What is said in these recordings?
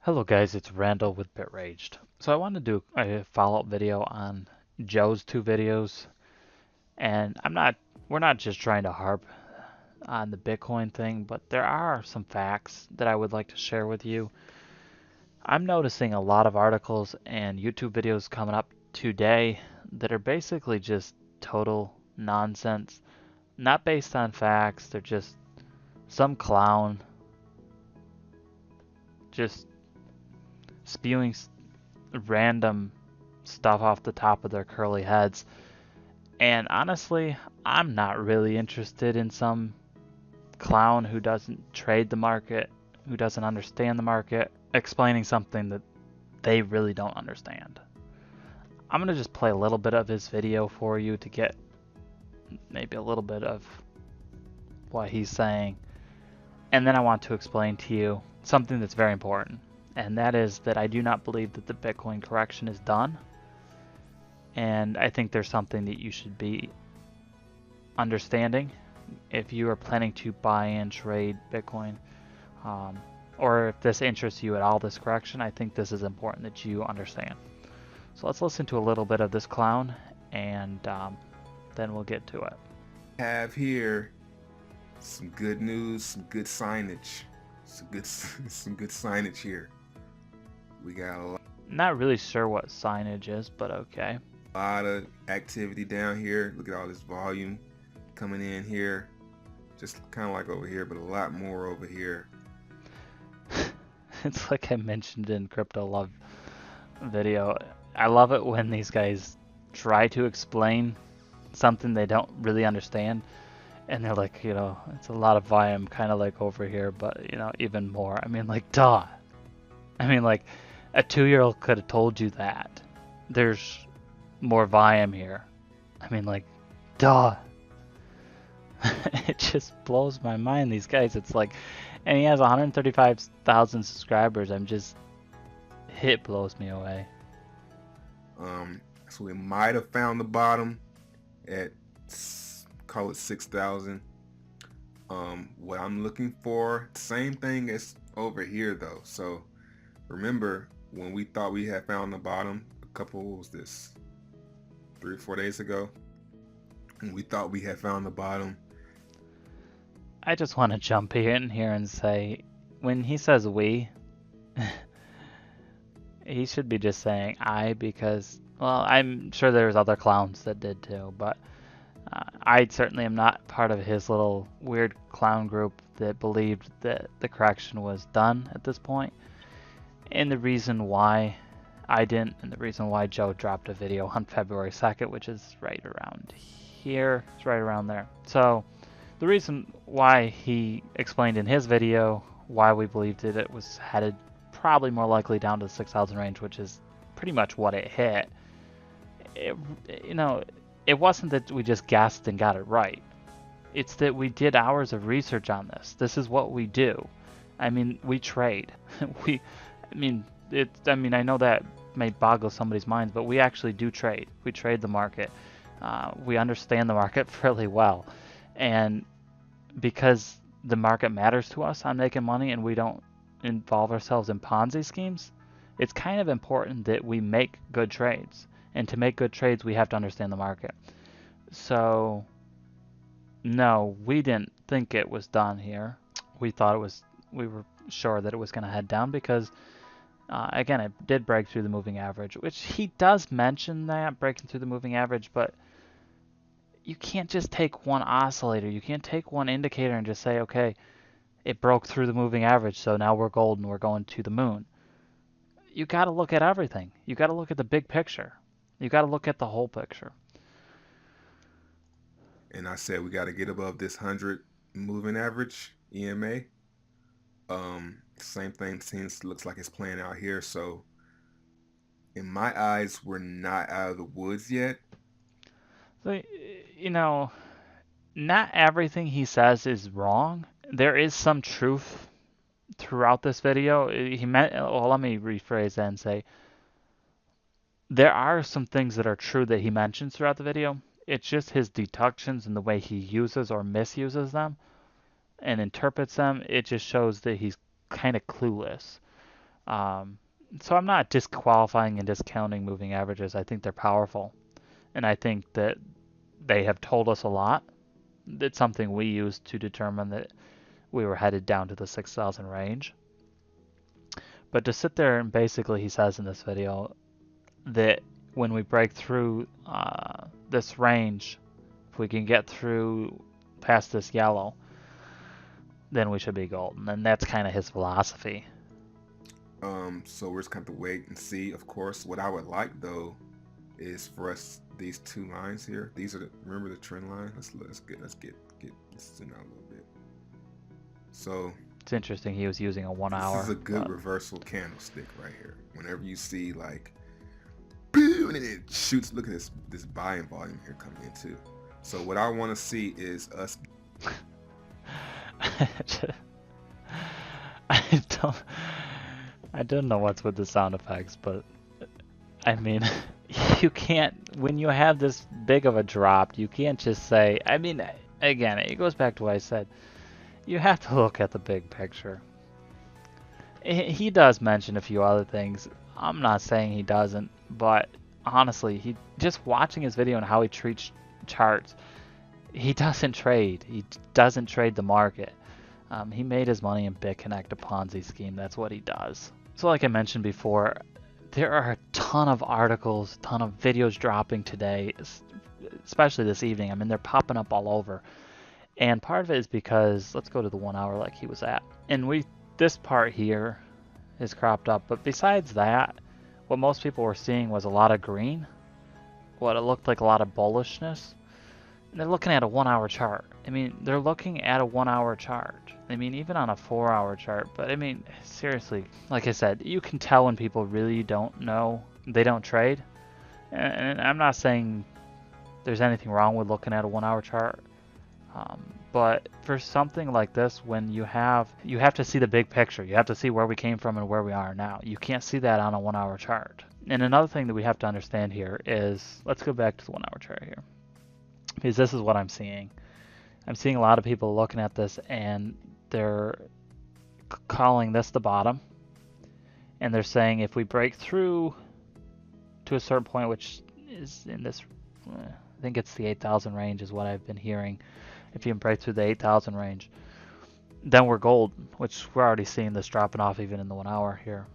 Hello guys, it's Randall with Bitraged. So I want to do a follow-up video on Joe's two videos, and we're not just trying to harp on the Bitcoin thing, but there are some facts that I would like to share with you. I'm noticing a lot of articles and YouTube videos coming up today that are basically just total nonsense, not based on facts. They're just some clown just spewing random stuff off the top of their curly heads. And honestly, I'm not really interested in some clown who doesn't trade the market, who doesn't understand the market, explaining something that they really don't understand. I'm going to just play a little bit of his video for you to get maybe a little bit of what he's saying. And then I want to explain to you something that's very important. And that is that I do not believe that the Bitcoin correction is done. And I think there's something that you should be understanding if you are planning to buy and trade Bitcoin, or if this interests you at all, this correction. I think this is important that you understand. So let's listen to a little bit of this clown, and then we'll get to it. Have here some good news, some good signage, some good signage here. We got a Not really sure what signage is, but okay. lot of activity down here. Look at all this volume coming in here. Just kind of like over here, but a lot more over here. It's like I mentioned in Crypto Love video. I love it when these guys try to explain something they don't really understand, and they're like, it's a lot of volume, kind of like over here, but even more. I mean, like, duh. I mean, like, a 2-year-old could have told you that. There's more volume here. I mean, like, duh. It just blows my mind, these guys. It's like, and he has 135,000 subscribers. It blows me away. So we might have found the bottom at, call it 6,000. What I'm looking for, same thing as over here though. So remember when we thought we had found the bottom what was this, 3 or 4 days ago? And we thought we had found the bottom. I just want to jump in here and say, when he says we, he should be just saying I, because, well, I'm sure there's other clowns that did too, but I certainly am not part of his little weird clown group that believed that the correction was done at this point. And the reason why I didn't, and the reason why Joe dropped a video on February 2nd, which is right around here, it's right around there. So the reason why he explained in his video why we believed it was headed probably more likely down to the 6,000 range, which is pretty much what it hit. It wasn't that we just guessed and got it right. It's that we did hours of research on this. This is what we do. I mean, we trade. I know that may boggle somebody's minds, but we actually do trade. We trade the market. We understand the market fairly well. And because the market matters to us on making money and we don't involve ourselves in Ponzi schemes, it's kind of important that we make good trades. And to make good trades, we have to understand the market. So, no, we didn't think it was done here. We were sure that it was going to head down because, again, it did break through the moving average, which he does mention that, breaking through the moving average, but you can't just take one oscillator. You can't take one indicator and just say, okay, it broke through the moving average, so now we're gold and we're going to the moon. You got to look at everything. You got to look at the big picture. You got to look at the whole picture. And I said we got to get above this 100 moving average EMA. Same thing looks like it's playing out here. So in my eyes, we're not out of the woods yet. So, not everything he says is wrong. There is some truth throughout this video. Let me rephrase that and say there are some things that are true that he mentions throughout the video. It's just his deductions and the way he uses or misuses them and interprets them. It just shows that he's kind of clueless. Um, so I'm not disqualifying and discounting moving averages. I think they're powerful, and I think that they have told us a lot. It's something we used to determine that we were headed down to the 6,000 range. But to sit there and basically, he says in this video that when we break through this range, if we can get through past this yellow, then we should be golden. And that's kind of his philosophy. So we're just going to wait and see. Of course, what I would like though is for us, these two lines here. These are remember the trend line. Let's get zoom out a little bit. So it's interesting. He was using a 1 hour. This is a good reversal candlestick right here. Whenever you see like, and it shoots. Look at this buying volume here coming in too. So what I want to see is us. I don't know what's with the sound effects, but I mean, you can't, when you have this big of a drop, you can't just say, I mean, again, it goes back to what I said. You have to look at the big picture. He does mention a few other things. I'm not saying he doesn't, but honestly, he just watching his video and how he treats charts, he doesn't trade. He doesn't trade the market. He made his money in BitConnect, a Ponzi scheme. That's what he does. So like I mentioned before, there are a ton of articles, a ton of videos dropping today, especially this evening. I mean, they're popping up all over. And part of it is because, let's go to the 1 hour like he was at. And this part here is cropped up. But besides that, what most people were seeing was a lot of green. What it looked like a lot of bullishness. And they're looking at a 1 hour chart. I mean, they're looking at a 1 hour chart. I mean, even on a 4 hour chart. But I mean, seriously, like I said, you can tell when people really don't know, they don't trade. And I'm not saying there's anything wrong with looking at a 1 hour chart. But for something like this, when you have to see the big picture. You have to see where we came from and where we are now. You can't see that on a 1 hour chart. And another thing that we have to understand here is, let's go back to the 1 hour chart here. Because this is what I'm seeing. I'm seeing a lot of people looking at this and they're calling this the bottom. And they're saying if we break through to a certain point, which is in this, I think it's the 8,000 range is what I've been hearing. If you can break through the 8,000 range, then we're gold, which we're already seeing this dropping off even in the 1 hour here.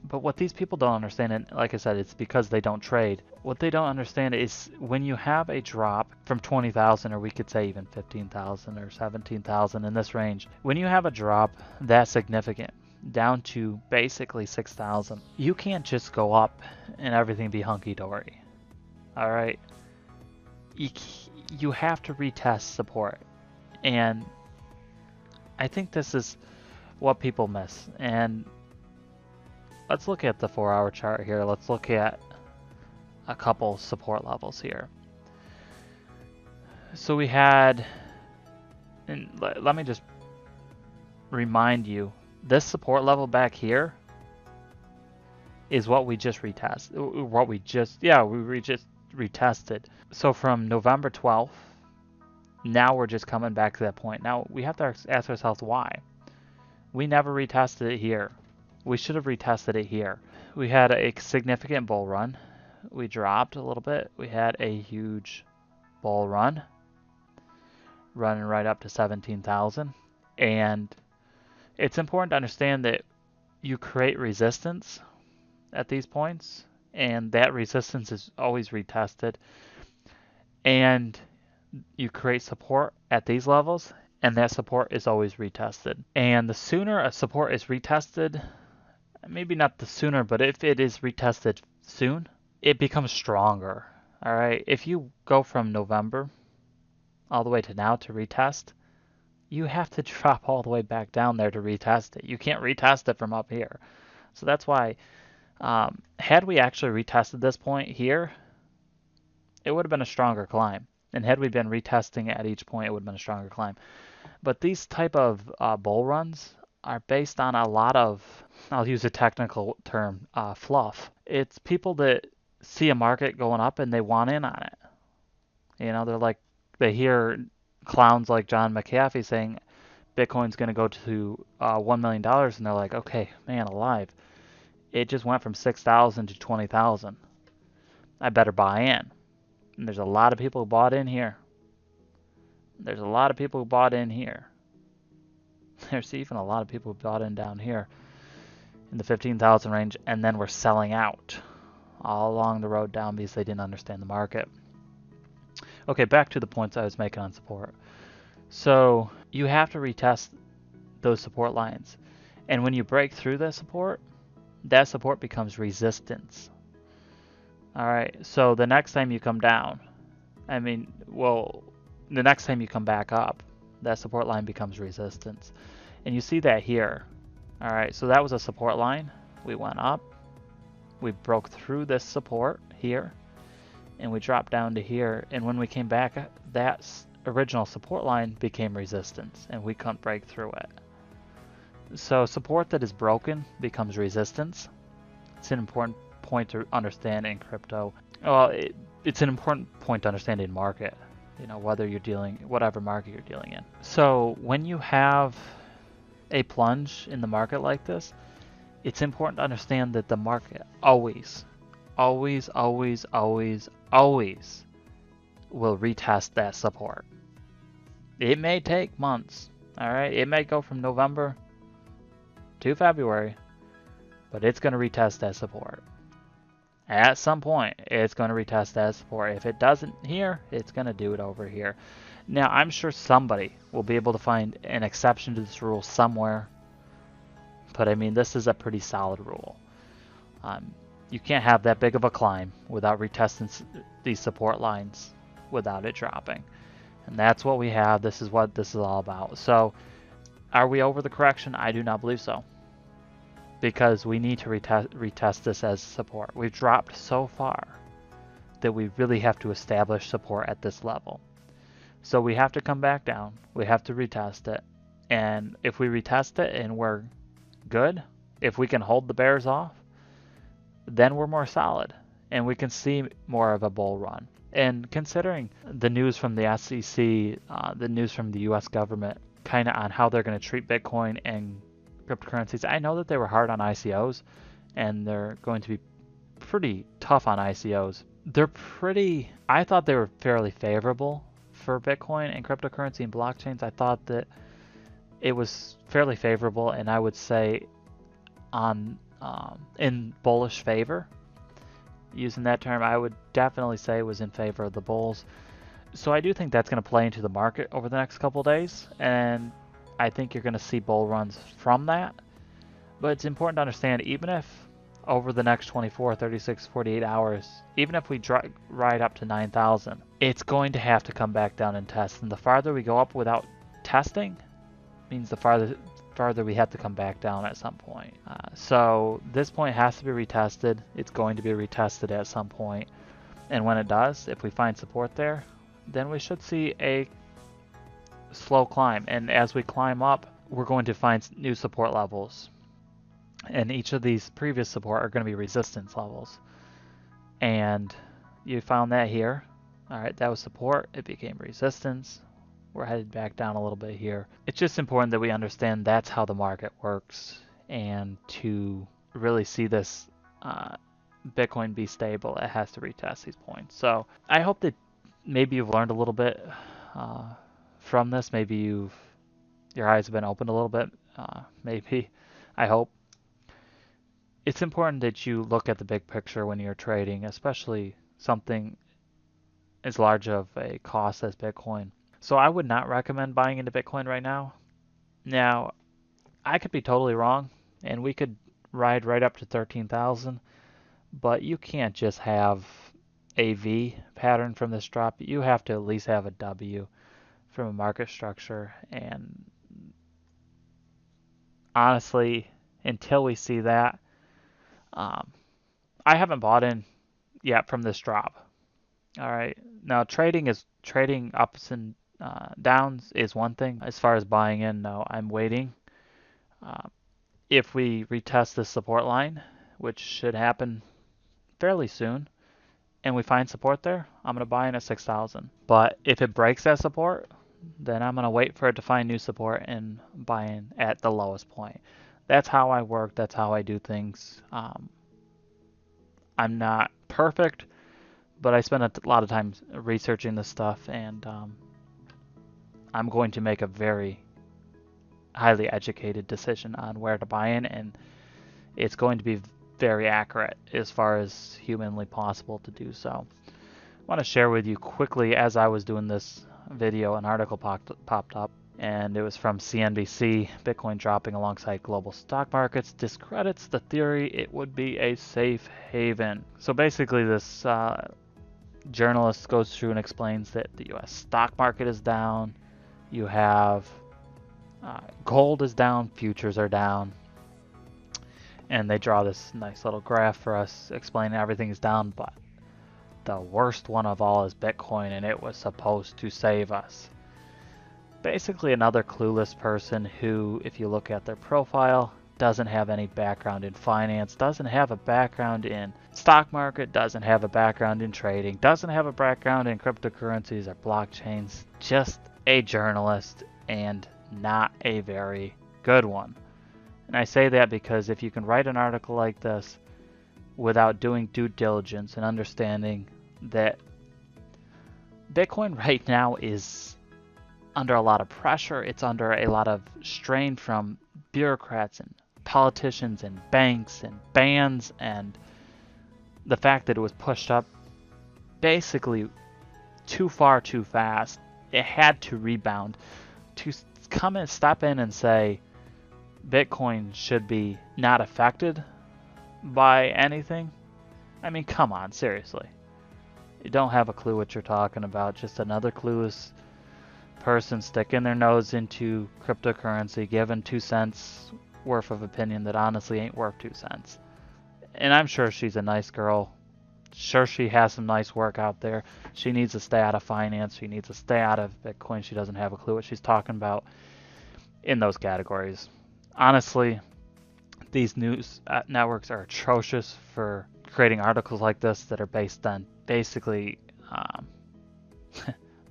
But what these people don't understand, and like I said, it's because they don't trade. What they don't understand is when you have a drop from 20,000, or we could say even 15,000 or 17,000 in this range, when you have a drop that significant down to basically 6,000, you can't just go up and everything be hunky-dory. All right? You have to retest support. And I think this is what people miss. And let's look at the 4 hour chart here. Let's look at a couple support levels here. So we had, and let me just remind you, this support level back here is what we just retested. We just retested. So from November 12th, now we're just coming back to that point. Now we have to ask ourselves why. We never retested it here. We should have retested it here. We had a significant bull run. We dropped a little bit. We had a huge bull run, running right up to 17,000. And it's important to understand that you create resistance at these points, and that resistance is always retested. And you create support at these levels, and that support is always retested. And the sooner a support is retested, maybe not the sooner, but if it is retested soon, it becomes stronger. All right. If you go from November all the way to now to retest, you have to drop all the way back down there to retest it. You can't retest it from up here. So that's why, had we actually retested this point here, it would have been a stronger climb. And had we been retesting at each point, it would have been a stronger climb. But these type of bull runs are based on a lot of, I'll use a technical term, fluff. It's people that see a market going up and they want in on it. You know, they hear clowns like John McAfee saying, Bitcoin's going to go to $1 million, and they're like, okay, man, alive. It just went from 6,000 to 20,000. I better buy in. And there's a lot of people who bought in here. There's a lot of people who bought in here. There's even a lot of people who bought in down here in the 15,000 range, and then were selling out all along the road down because they didn't understand the market. Okay, back to the points I was making on support. So you have to retest those support lines. And when you break through that support becomes resistance. All right, so the next time you come down, the next time you come back up, that support line becomes resistance. And you see that here. All right, so that was a support line. We went up, we broke through this support here, and we dropped down to here. And when we came back, that original support line became resistance, and we couldn't break through it. So support that is broken becomes resistance. It's an important point to understand in crypto. Well, it's an important point to understand in market, whatever market you're dealing in. So when you have a plunge in the market like this, it's important to understand that the market always will retest that support. It may take months, all right? It may go from November to February, but it's going to retest that support. At some point, it's going to retest that support. If it doesn't here, it's going to do it over here. Now, I'm sure somebody will be able to find an exception to this rule somewhere, but I mean, this is a pretty solid rule. You can't have that big of a climb without retesting these support lines without it dropping. And that's what we have. This is what this is all about. So, are we over the correction? I do not believe so, because we need to retest this as support. We've dropped so far that we really have to establish support at this level. So we have to come back down. We have to retest it. And if we retest it and we're good, if we can hold the bears off, then we're more solid and we can see more of a bull run. And considering the news from the SEC, the news from the US government, kind of on how they're going to treat Bitcoin and cryptocurrencies, I know that they were hard on ICOs and they're going to be pretty tough on ICOs. I thought they were fairly favorable for Bitcoin and cryptocurrency and blockchains. I thought that it was fairly favorable, and I would say in bullish favor. Using that term, I would definitely say it was in favor of the bulls. So I do think that's going to play into the market over the next couple of days, and I think you're going to see bull runs from that. But it's important to understand, even if over the next 24, 36, 48 hours, even if we ride up to 9,000, it's going to have to come back down and test. And the farther we go up without testing means the farther we have to come back down at some point. So this point has to be retested. It's going to be retested at some point. And when it does, if we find support there, then we should see a slow climb. And as we climb up, we're going to find new support levels. And each of these previous support are going to be resistance levels. And you found that here. All right, that was support. It became resistance. We're headed back down a little bit here. It's just important that we understand that's how the market works, and to really see this Bitcoin be stable, it has to retest these points. So I hope that maybe you've learned a little bit from this. Maybe your eyes have been opened a little bit. Maybe, I hope. It's important that you look at the big picture when you're trading, especially something as large of a cost as Bitcoin. So I would not recommend buying into Bitcoin right now. Now, I could be totally wrong, and we could ride right up to 13,000, but you can't just have a V pattern from this drop. You have to at least have a W from a market structure. And honestly, until we see that, I haven't bought in yet from this drop. All right. Now, trading ups and downs is one thing. As far as buying in, no, I'm waiting. If we retest the support line, which should happen fairly soon, and we find support there, I'm going to buy in at 6,000. But if it breaks that support, then I'm going to wait for it to find new support and buy in at the lowest point. That's how I work. That's how I do things. I'm not perfect, but I spend a lot of time researching this stuff, and I'm going to make a very highly educated decision on where to buy in, and it's going to be very accurate as far as humanly possible to do so. I want to share with you quickly, as I was doing this video, an article popped up, and it was from CNBC. Bitcoin dropping alongside global stock markets discredits the theory it would be a safe haven. So basically this journalist goes through and explains that the US stock market is down, you have gold is down, futures are down, and they draw this nice little graph for us explaining everything is down, but the worst one of all is Bitcoin, and it was supposed to save us. Basically another clueless person who, if you look at their profile, doesn't have any background in finance, doesn't have a background in stock market, doesn't have a background in trading, doesn't have a background in cryptocurrencies or blockchains, just a journalist, and not a very good one. And I say that because if you can write an article like this without doing due diligence and understanding that Bitcoin right now is under a lot of pressure, it's under a lot of strain from bureaucrats and politicians and banks and bans, and the fact that it was pushed up basically too far too fast, it had to rebound. To come and step in and say Bitcoin should be not affected by anything, I mean, come on, seriously. You don't have a clue what you're talking about. Just another clueless person sticking their nose into cryptocurrency, giving 2 cents worth of opinion that honestly ain't worth 2 cents. And I'm sure she's a nice girl. Sure, she has some nice work out there. She needs to stay out of finance. She needs to stay out of Bitcoin. She doesn't have a clue what she's talking about in those categories. Honestly, these news networks are atrocious for creating articles like this that are based on basically,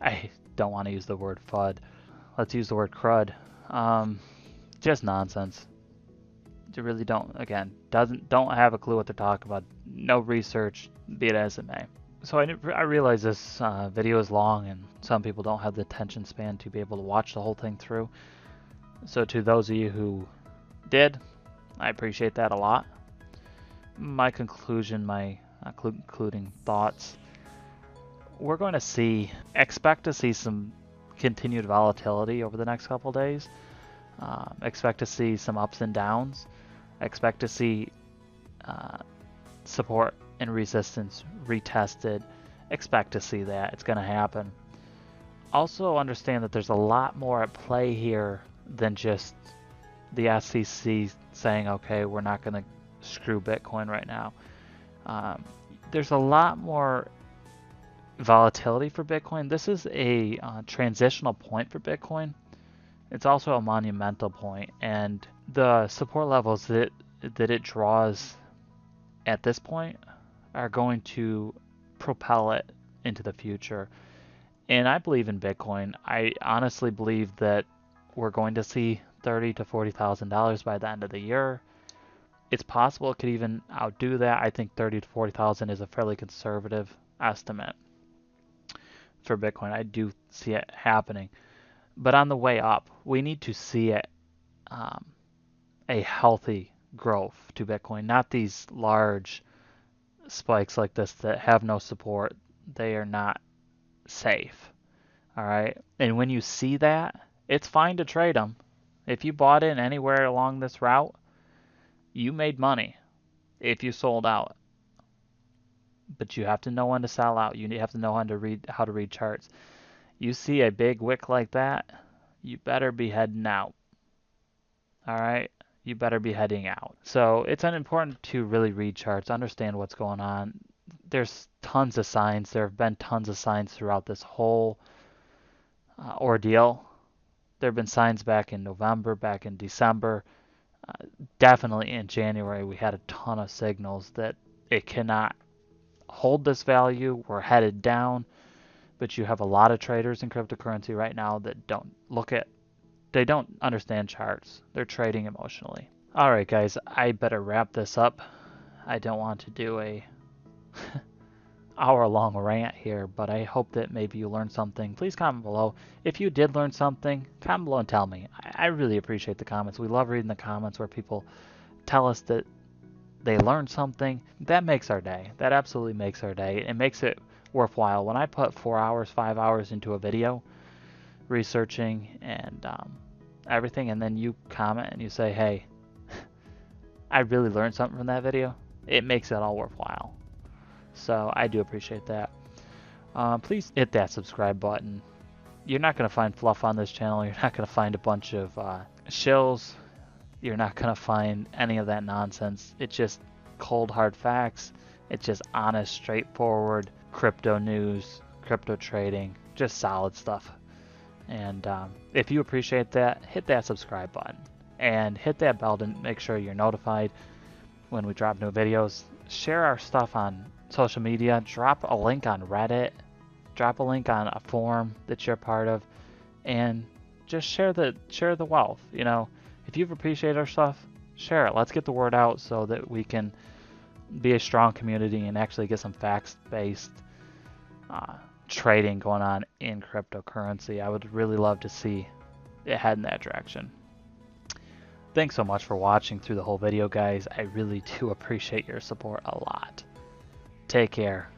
I don't want to use the word FUD. Let's use the word crud. Just nonsense. You really don't have a clue what they're talking about. No research, be it as it may. So I realize this video is long and some people don't have the attention span to be able to watch the whole thing through. So to those of you who did, I appreciate that a lot. My conclusion, my concluding thoughts, we're going to expect to see some continued volatility over the next couple days. Expect to see some ups and downs. Expect to see support and resistance retested. Expect to see that. It's going to happen. Also understand that there's a lot more at play here than just the SEC saying, okay, we're not going to screw Bitcoin right now. There's a lot more volatility for Bitcoin. This is a transitional point for Bitcoin. It's also a monumental point, and the support levels that it draws at this point are going to propel it into the future. And I believe in Bitcoin. I honestly believe that we're going to see $30,000 to $40,000 by the end of the year. It's possible it could even outdo that. I think 30 to 40,000 is a fairly conservative estimate for Bitcoin. I do see it happening. But on the way up, we need to see it a healthy growth to Bitcoin, not these large spikes like this that have no support. They are not safe. All right. And when you see that, it's fine to trade them. If you bought in anywhere along this route, you made money if you sold out. But you have to know when to sell out. You have to know how to read charts. You see a big wick like that, you better be heading out. All right? You better be heading out. So it's important to really read charts, understand what's going on. There's tons of signs. There have been tons of signs throughout this whole ordeal. There have been signs back in November, back in December. Definitely in January, we had a ton of signals that it cannot hold this value. We're headed down. but you have a lot of traders in cryptocurrency right now that they don't understand charts. They're trading emotionally. All right, guys, I better wrap this up. I don't want to do a hour-long rant here, but I hope that maybe you learned something. Please comment below. If you did learn something, comment below and tell me. I really appreciate the comments. We love reading the comments where people tell us that they learned something. That makes our day. That absolutely makes our day. It makes it worthwhile. When I put 4 hours, 5 hours into a video, researching and everything, and then you comment and you say, hey, I really learned something from that video, it makes it all worthwhile. So I do appreciate that. Please hit that subscribe button. You're not going to find fluff on this channel. You're not going to find a bunch of shills. You're not going to find any of that nonsense. It's just cold, hard facts. It's just honest, straightforward crypto news, crypto trading, just solid stuff. And if you appreciate that, hit that subscribe button. And hit that bell to make sure you're notified when we drop new videos. Share our stuff on social media. Drop a link on Reddit. Drop a link on a forum that you're part of. And just share the wealth. You know, if you've appreciated our stuff, share it. Let's get the word out so that we can be a strong community and actually get some facts-based trading going on in cryptocurrency. I would really love to see it head in that direction. Thanks so much for watching through the whole video, guys. I really do appreciate your support a lot. Take care.